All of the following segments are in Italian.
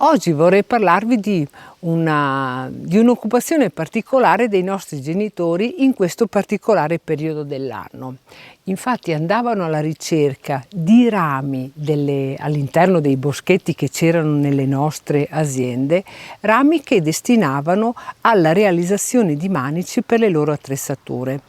Oggi vorrei parlarvi di un'occupazione particolare dei nostri genitori in questo particolare periodo dell'anno. Infatti andavano alla ricerca di rami all'interno dei boschetti che c'erano nelle nostre aziende, rami che destinavano alla realizzazione di manici per le loro attrezzature.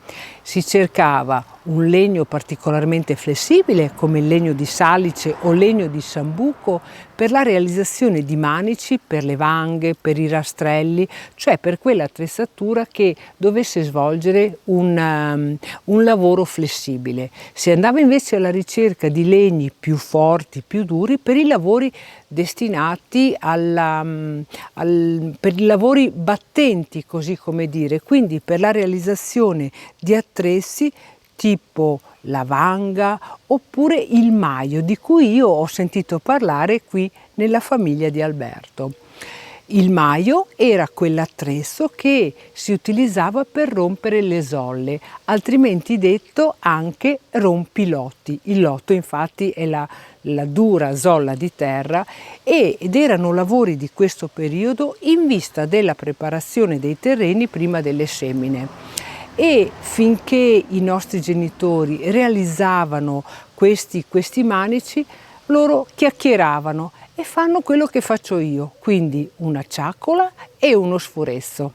Si cercava un legno particolarmente flessibile come il legno di salice o legno di sambuco per la realizzazione di manici per le vanghe, per i rastrelli, cioè per quell'attrezzatura che dovesse svolgere un lavoro flessibile. Si andava invece alla ricerca di legni più forti, più duri per i lavori destinati per i lavori battenti, così come dire, quindi per la realizzazione di attrezzi tipo la vanga oppure il maio, di cui io ho sentito parlare qui nella famiglia di Alberto. Il maio era quell'attrezzo che si utilizzava per rompere le zolle, altrimenti detto anche rompilotti. Il lotto infatti è la dura zolla di terra ed erano lavori di questo periodo in vista della preparazione dei terreni prima delle semine. E finché i nostri genitori realizzavano questi manici, loro chiacchieravano e fanno quello che faccio io, quindi una ciaccola e uno sfuresso.